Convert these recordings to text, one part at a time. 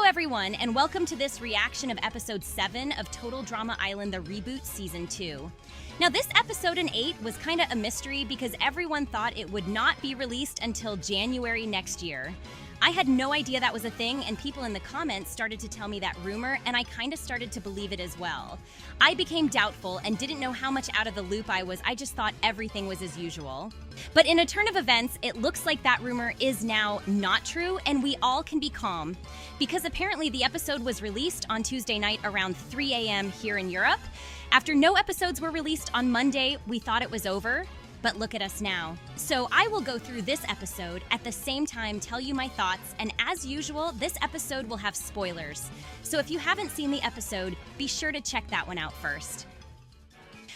everyone, and welcome to this reaction of episode 7 of Total Drama Island the Reboot Season 2. Now, this episode in 8 was kind of a mystery because everyone thought it would not be released until January next year. I had no idea that was a thing, and people in the comments started to tell me that rumor, and I kind of started to believe it as well. I became doubtful and didn't know how much out of the loop I was. I just thought everything was as usual. But in a turn of events, it looks like that rumor is now not true, and we all can be calm. Because apparently the episode was released on Tuesday night around 3 a.m. here in Europe. After no episodes were released on Monday, we thought it was over. But look at us now. So I will go through this episode at the same time, tell you my thoughts, and as usual, this episode will have spoilers. So if you haven't seen the episode, be sure to check that one out first.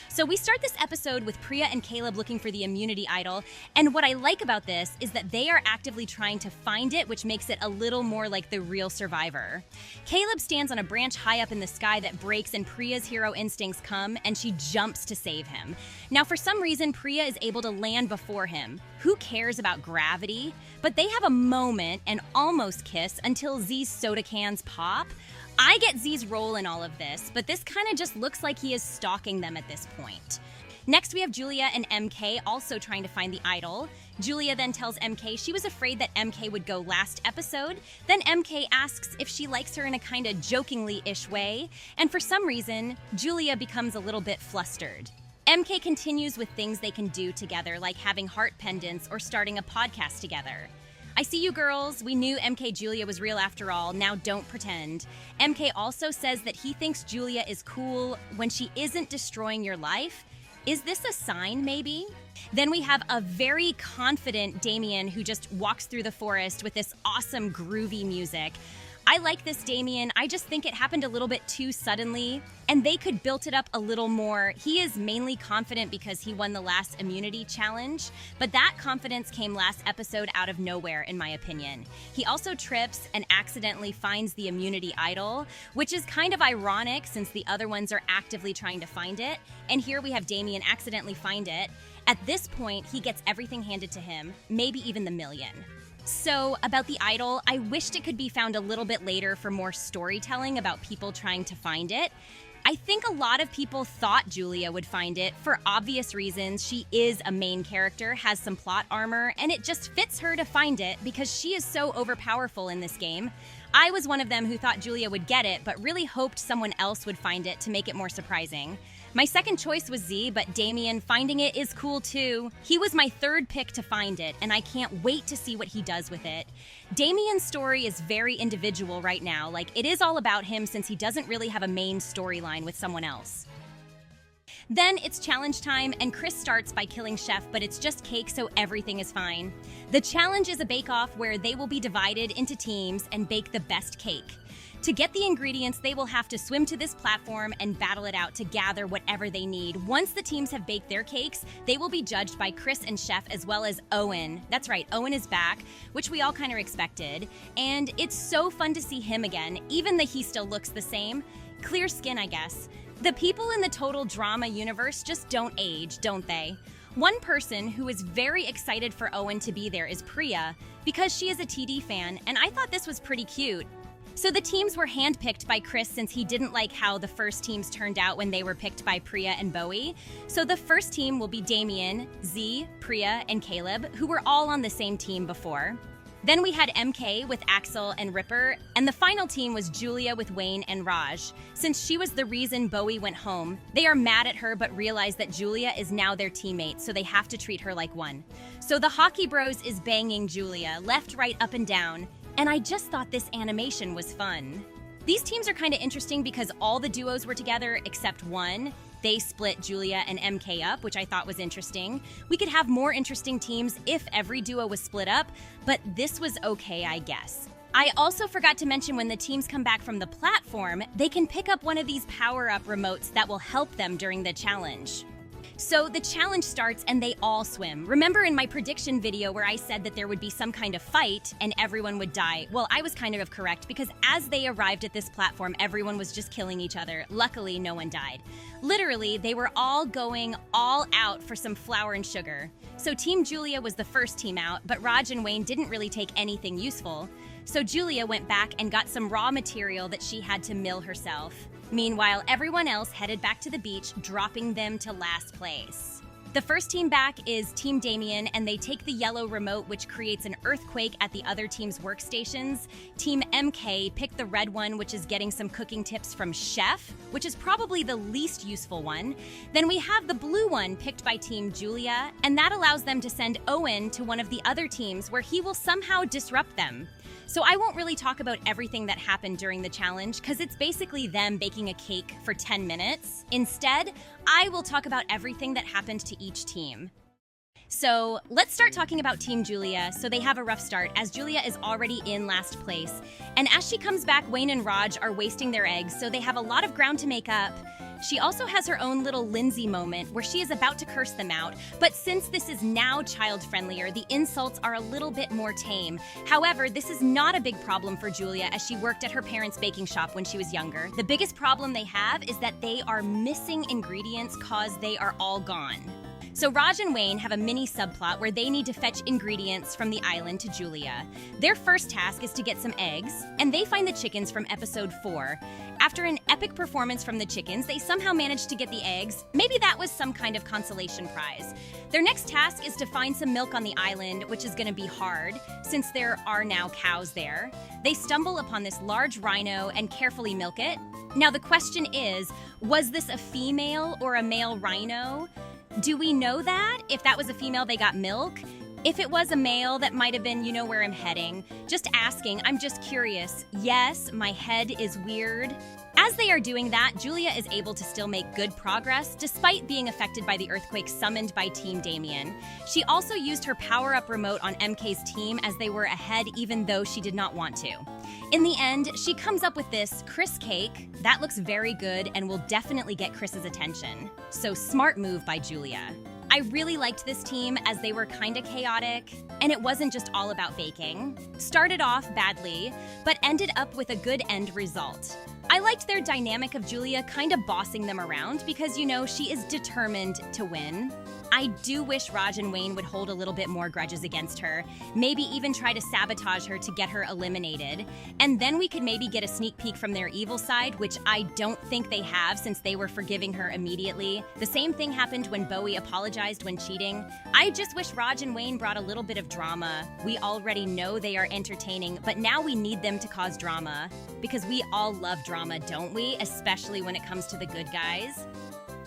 So we start this episode with Priya and Caleb looking for the immunity idol, and what I like about this is that they are actively trying to find it, which makes it a little more like the real survivor. Caleb stands on a branch high up in the sky that breaks, and Priya's hero instincts come, and she jumps to save him. Now, for some reason, Priya is able to land before him. Who cares about gravity? But they have a moment and almost kiss until Z's soda cans pop. I get Z's role in all of this, but this kind of just looks like he is stalking them at this point. Next, we have Julia and MK also trying to find the idol. Julia then tells MK she was afraid that MK would go last episode. Then MK asks if she likes her in a kind of jokingly-ish way, and for some reason, Julia becomes a little bit flustered. MK continues with things they can do together, like having heart pendants or starting a podcast together. I see you girls. We knew MK Julia was real after all. Now don't pretend. MK also says that he thinks Julia is cool when she isn't destroying your life. Is this a sign, maybe? Then we have a very confident Damien who just walks through the forest with this awesome groovy music. I like this Damien. I just think it happened a little bit too suddenly, and they could build it up a little more. He is mainly confident because he won the last immunity challenge, but that confidence came last episode out of nowhere, in my opinion. He also trips and accidentally finds the immunity idol, which is kind of ironic since the other ones are actively trying to find it, and here we have Damien accidentally find it. At this point, he gets everything handed to him, maybe even the million. So, about the idol, I wished it could be found a little bit later for more storytelling about people trying to find it. I think a lot of people thought Julia would find it for obvious reasons. She is a main character, has some plot armor, and it just fits her to find it because she is so overpowerful in this game. I was one of them who thought Julia would get it, but really hoped someone else would find it to make it more surprising. My second choice was Z, but Damien finding it is cool too. He was my third pick to find it, and I can't wait to see what he does with it. Damien's story is very individual right now, like it is all about him since he doesn't really have a main storyline with someone else. Then it's challenge time, and Chris starts by killing Chef, but it's just cake, so everything is fine. The challenge is a bake-off where they will be divided into teams and bake the best cake. To get the ingredients, they will have to swim to this platform and battle it out to gather whatever they need. Once the teams have baked their cakes, they will be judged by Chris and Chef as well as Owen. That's right, Owen is back, which we all kind of expected. And it's so fun to see him again, even though he still looks the same. Clear skin, I guess. The people in the Total Drama universe just don't age, don't they? One person who is very excited for Owen to be there is Priya, because she is a TD fan, and I thought this was pretty cute. So the teams were handpicked by Chris since he didn't like how the first teams turned out when they were picked by Priya and Bowie. So the first team will be Damien, Z, Priya, and Caleb, who were all on the same team before. Then we had MK with Axel and Ripper, and the final team was Julia with Wayne and Raj. Since she was the reason Bowie went home, they are mad at her but realize that Julia is now their teammate, so they have to treat her like one. So the Hockey Bros is banging Julia, left, right, up, and down. And I just thought this animation was fun. These teams are kind of interesting because all the duos were together except one. They split Julia and MK up, which I thought was interesting. We could have more interesting teams if every duo was split up, but this was okay, I guess. I also forgot to mention when the teams come back from the platform, they can pick up one of these power-up remotes that will help them during the challenge. So the challenge starts and they all swim. Remember in my prediction video where I said that there would be some kind of fight and everyone would die? Well, I was kind of correct because as they arrived at this platform, everyone was just killing each other. Luckily, no one died. Literally, they were all going all out for some flour and sugar. So Team Julia was the first team out, but Raj and Wayne didn't really take anything useful. so Julia went back and got some raw material that she had to mill herself. Meanwhile, everyone else headed back to the beach, dropping them to last place. The first team back is Team Damien, and they take the yellow remote, which creates an earthquake at the other team's workstations. Team MK picked the red one, which is getting some cooking tips from Chef, which is probably the least useful one. Then we have the blue one picked by Team Julia, and that allows them to send Owen to one of the other teams where he will somehow disrupt them. So I won't really talk about everything that happened during the challenge because it's basically them baking a cake for 10 minutes. Instead, I will talk about everything that happened to each team. So let's start talking about Team Julia. So they have a rough start as Julia is already in last place. And as she comes back, Wayne and Raj are wasting their eggs, so they have a lot of ground to make up. She also has her own little Lindsay moment where she is about to curse them out, but since this is now child-friendlier, the insults are a little bit more tame. However, this is not a big problem for Julia as she worked at her parents' baking shop when she was younger. The biggest problem they have is that they are missing ingredients cause they are all gone. So Raj and Wayne have a mini subplot where they need to fetch ingredients from the island to Julia. Their first task is to get some eggs, and they find the chickens from episode 4. After an epic performance from the chickens, they somehow managed to get the eggs. Maybe that was some kind of consolation prize. Their next task is to find some milk on the island, which is going to be hard, since there are now cows there. They stumble upon this large rhino and carefully milk it. Now the question is, was this a female or a male rhino? Do we know that? If that was a female, they got milk? If it was a male, that might have been, you know where I'm heading. Just asking, I'm just curious. Yes, my head is weird. As they are doing that, Julia is able to still make good progress despite being affected by the earthquake summoned by Team Damien. She also used her power-up remote on MK's team as they were ahead even though she did not want to. In the end, she comes up with this Chris cake. That looks very good and will definitely get Chris's attention. So smart move by Julia. I really liked this team as they were kinda chaotic, and it wasn't just all about baking. Started off badly, but ended up with a good end result. I liked their dynamic of Julia kinda bossing them around because, you know, she is determined to win. I do wish Raj and Wayne would hold a little bit more grudges against her, maybe even try to sabotage her to get her eliminated, and then we could maybe get a sneak peek from their evil side, which I don't think they have since they were forgiving her immediately. The same thing happened when Bowie apologized when cheating. I just wish Raj and Wayne brought a little bit of drama. We already know they are entertaining, but now we need them to cause drama, because we all love drama, don't we? Especially when it comes to the good guys.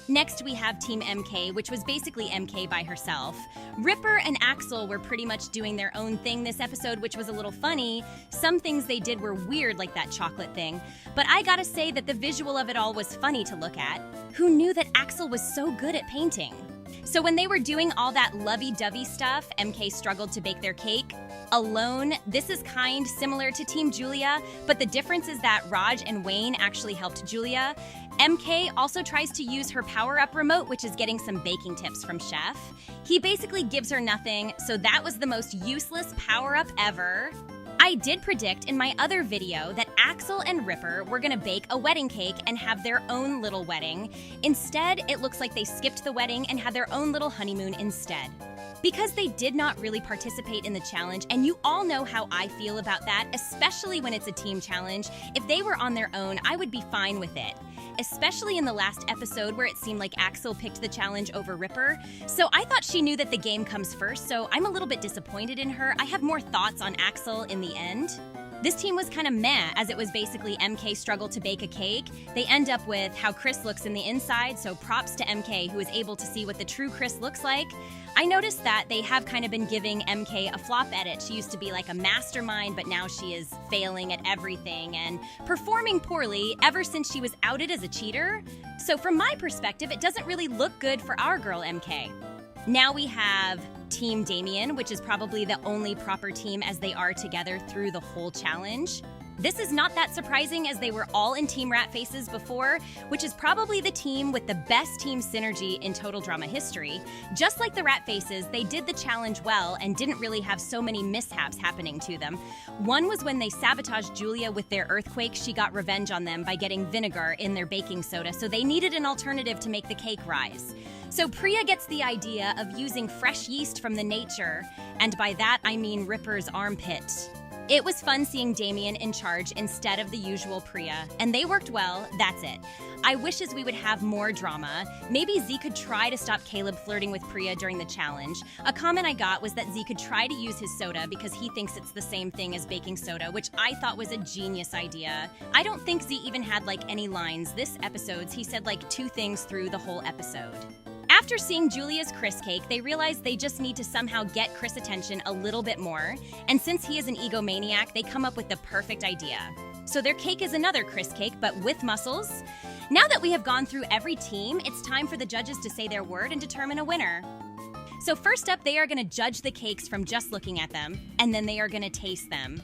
Next, we have Team MK, which was basically MK by herself. Ripper and Axel were pretty much doing their own thing this episode, which was a little funny. Some things they did were weird, like that chocolate thing. But I gotta say that the visual of it all was funny to look at. Who knew that Axel was so good at painting? So when they were doing all that lovey-dovey stuff, MK struggled to bake their cake alone. This is kind similar to Team Julia, but the difference is that Raj and Wayne actually helped Julia. MK also tries to use her power-up remote, which is getting some baking tips from Chef. He basically gives her nothing, so that was the most useless power-up ever. I did predict in my other video that Axel and Ripper were gonna bake a wedding cake and have their own little wedding. Instead, it looks like they skipped the wedding and had their own little honeymoon instead. Because they did not really participate in the challenge, and you all know how I feel about that, especially when it's a team challenge, if they were on their own, I would be fine with it. Especially in the last episode where it seemed like Axel picked the challenge over Ripper. So I thought she knew that the game comes first, so I'm a little bit disappointed in her. I have more thoughts on Axel in the end. This team was kind of meh, as it was basically MK struggle to bake a cake. They end up with how Chris looks in the inside, so props to MK, who is able to see what the true Chris looks like. I noticed that they have kind of been giving MK a flop edit. She used to be like a mastermind, but now she is failing at everything and performing poorly ever since she was outed as a cheater. So from my perspective, it doesn't really look good for our girl MK. Now we have Team Damien, which is probably the only proper team as they are together through the whole challenge. This is not that surprising as they were all in Team Rat Faces before, which is probably the team with the best team synergy in Total Drama history. Just like the Rat Faces, they did the challenge well and didn't really have so many mishaps happening to them. One was when they sabotaged Julia with their earthquake. She got revenge on them by getting vinegar in their baking soda, so they needed an alternative to make the cake rise. So Priya gets the idea of using fresh yeast from the nature, and by that I mean Ripper's armpit. It was fun seeing Damien in charge instead of the usual Priya, and they worked well, that's it. I wishes we would have more drama. Maybe Z could try to stop Caleb flirting with Priya during the challenge. A comment I got was that Z could try to use his soda because he thinks it's the same thing as baking soda, which I thought was a genius idea. I don't think Z even had any lines this episode. He said 2 things through the whole episode. After seeing Julia's Chris cake, they realize they just need to somehow get Chris' attention a little bit more, and since he is an egomaniac, they come up with the perfect idea. So their cake is another Chris cake, but with muscles. Now that we have gone through every team, it's time for the judges to say their word and determine a winner. So first up, they are going to judge the cakes from just looking at them, and then they are going to taste them.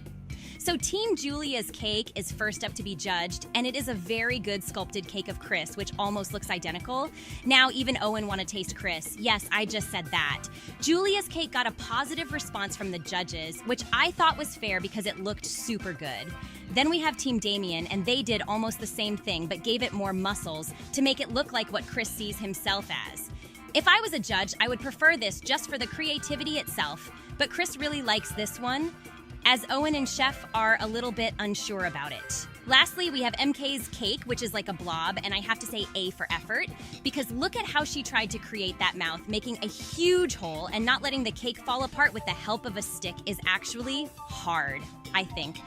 So Team Julia's cake is first up to be judged, and it is a very good sculpted cake of Chris, which almost looks identical. Now even Owen want to taste Chris. Yes, I just said that. Julia's cake got a positive response from the judges, which I thought was fair because it looked super good. Then we have Team Damien, and they did almost the same thing, but gave it more muscles to make it look like what Chris sees himself as. If I was a judge, I would prefer this just for the creativity itself, but Chris really likes this one, as Owen and Chef are a little bit unsure about it. Lastly, we have MK's cake, which is like a blob, and I have to say A for effort, because look at how she tried to create that mouth, making a huge hole and not letting the cake fall apart with the help of a stick is actually hard, I think.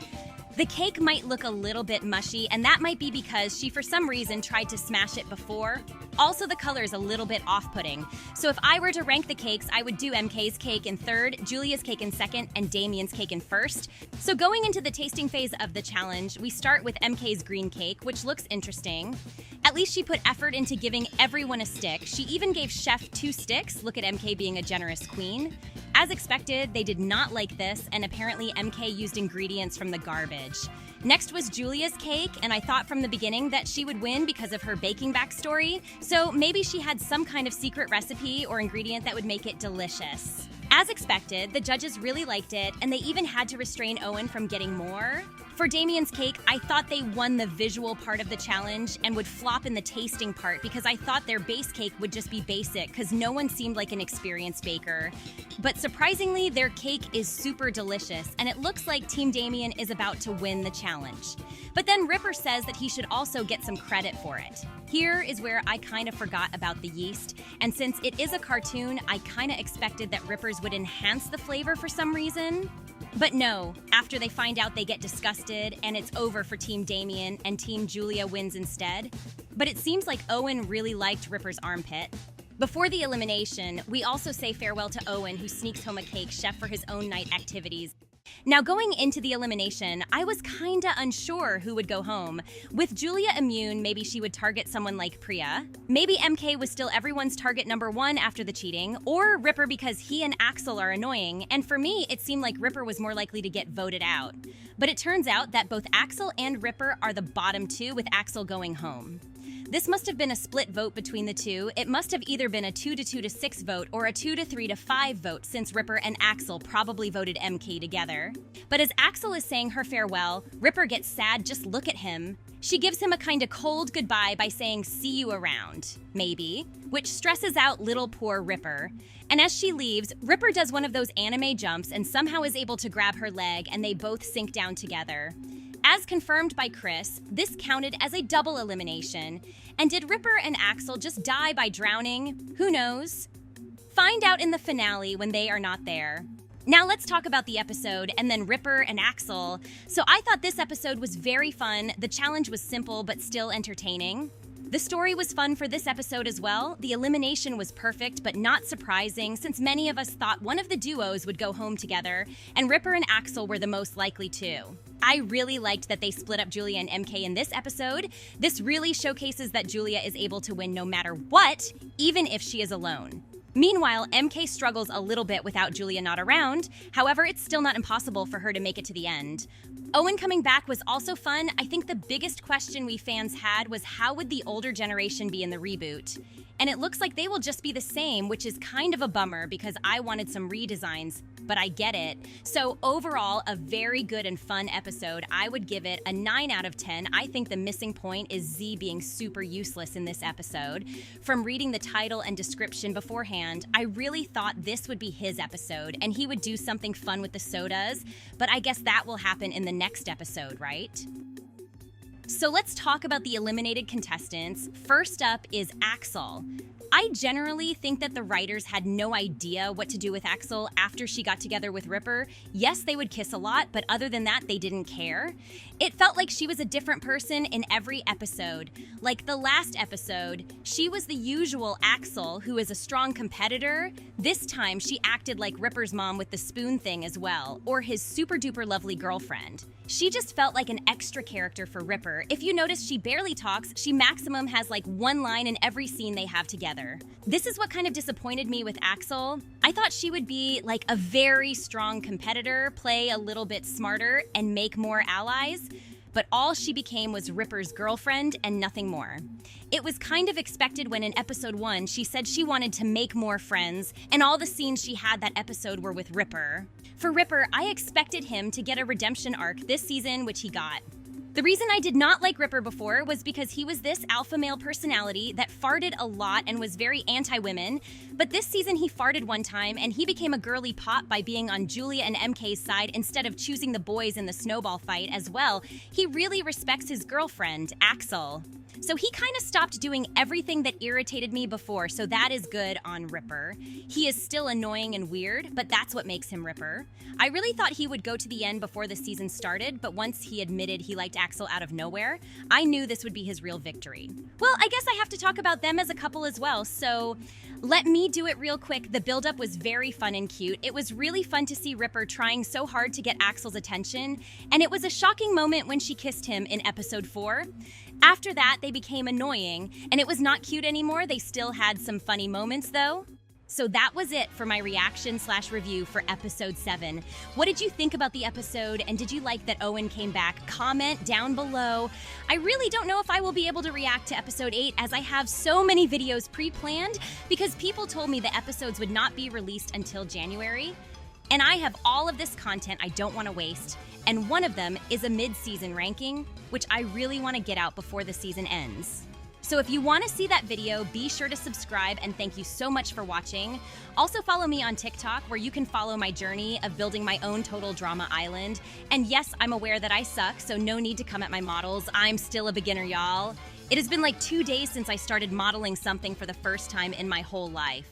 The cake might look a little bit mushy, and that might be because she for some reason tried to smash it before. Also, the color is a little bit off-putting. So if I were to rank the cakes, I would do MK's cake in third, Julia's cake in second, and Damien's cake in first. So going into the tasting phase of the challenge, we start with MK's green cake, which looks interesting. At least she put effort into giving everyone a stick. She even gave Chef 2 sticks. Look at MK being a generous queen. As expected, they did not like this, and apparently MK used ingredients from the garbage. Next was Julia's cake, and I thought from the beginning that she would win because of her baking backstory, so maybe she had some kind of secret recipe or ingredient that would make it delicious. As expected, the judges really liked it, and they even had to restrain Owen from getting more. For Damien's cake, I thought they won the visual part of the challenge and would flop in the tasting part because I thought their base cake would just be basic because no one seemed like an experienced baker. But surprisingly, their cake is super delicious, and it looks like Team Damien is about to win the challenge. But then Ripper says that he should also get some credit for it. Here is where I kind of forgot about the yeast, and since it is a cartoon, I kind of expected that Rippers would enhance the flavor for some reason. But no, after they find out they get disgusted, and it's over for Team Damien, and Team Julia wins instead. But it seems like Owen really liked Ripper's armpit. Before the elimination, we also say farewell to Owen, who sneaks home a cake, Chef for his own night activities. Now going into the elimination, I was kinda unsure who would go home. With Julia immune, maybe she would target someone like Priya. Maybe MK was still everyone's target number 1 after the cheating, or Ripper because he and Axel are annoying, and for me, it seemed like Ripper was more likely to get voted out. But it turns out that both Axel and Ripper are the bottom 2, with Axel going home. This must have been a split vote between the two. It must have either been a 2-2 to 6 vote or a 2-3 to 5 vote, since Ripper and Axel probably voted MK together. But as Axel is saying her farewell, Ripper gets sad. Just look at him. She gives him a kinda cold goodbye by saying, "See you around," maybe, which stresses out little poor Ripper. And as she leaves, Ripper does one of those anime jumps and somehow is able to grab her leg, and they both sink down together. As confirmed by Chris, this counted as a double elimination. And did Ripper and Axel just die by drowning? Who knows? Find out in the finale when they are not there. Now let's talk about the episode and then Ripper and Axel. So I thought this episode was very fun. The challenge was simple but still entertaining. The story was fun for this episode as well. The elimination was perfect but not surprising, since many of us thought one of the duos would go home together, and Ripper and Axel were the most likely to. I really liked that they split up Julia and MK in this episode. This really showcases that Julia is able to win no matter what, even if she is alone. Meanwhile, MK struggles a little bit without Julia not around. However, it's still not impossible for her to make it to the end. Owen coming back was also fun. I think the biggest question we fans had was how would the older generation be in the reboot? And it looks like they will just be the same, which is kind of a bummer because I wanted some redesigns. but I get it. So overall, a very good and fun episode. I would give it a 9 out of 10. I think the missing point is Z being super useless in this episode. From reading the title and description beforehand, I really thought this would be his episode and he would do something fun with the sodas, but I guess that will happen in the next episode, right? So let's talk about the eliminated contestants. First up is Axel. I generally think that the writers had no idea what to do with Axel after she got together with Ripper. Yes, they would kiss a lot, but other than that, they didn't care. It felt like she was a different person in every episode. Like the last episode, she was the usual Axel, who is a strong competitor. This time, she acted like Ripper's mom with the spoon thing as well, or his super-duper lovely girlfriend. She just felt like an extra character for Ripper. If you notice, she barely talks. She maximum has like one line in every scene they have together. This is what kind of disappointed me with Axel. I thought she would be like a very strong competitor, play a little bit smarter, and make more allies. But all she became was Ripper's girlfriend and nothing more. It was kind of expected when in episode 1 she said she wanted to make more friends, and all the scenes she had that episode were with Ripper. For Ripper, I expected him to get a redemption arc this season, which he got. The reason I did not like Ripper before was because he was this alpha male personality that farted a lot and was very anti-women, but this season he farted one time and he became a girly pop by being on Julia and MK's side instead of choosing the boys in the snowball fight as well. He really respects his girlfriend, Axel. So he kind of stopped doing everything that irritated me before, so that is good on Ripper. He is still annoying and weird, but that's what makes him Ripper. I really thought he would go to the end before the season started, but once he admitted he liked Axel out of nowhere, I knew this would be his real victory. Well, I guess I have to talk about them as a couple as well, so let me do it real quick. The build-up was very fun and cute. It was really fun to see Ripper trying so hard to get Axel's attention, and it was a shocking moment when she kissed him in episode 4. After that, they became annoying, and it was not cute anymore. They still had some funny moments, though. So that was it for my reaction/review for episode 7. What did you think about the episode, and did you like that Owen came back? Comment down below. I really don't know if I will be able to react to episode 8 as I have so many videos pre-planned because people told me the episodes would not be released until January. And I have all of this content I don't want to waste, and one of them is a mid-season ranking, which I really want to get out before the season ends. So if you want to see that video, be sure to subscribe, and thank you so much for watching. Also follow me on TikTok, where you can follow my journey of building my own Total Drama Island. And yes, I'm aware that I suck, so no need to come at my models. I'm still a beginner, y'all. It has been like 2 days since I started modeling something for the first time in my whole life.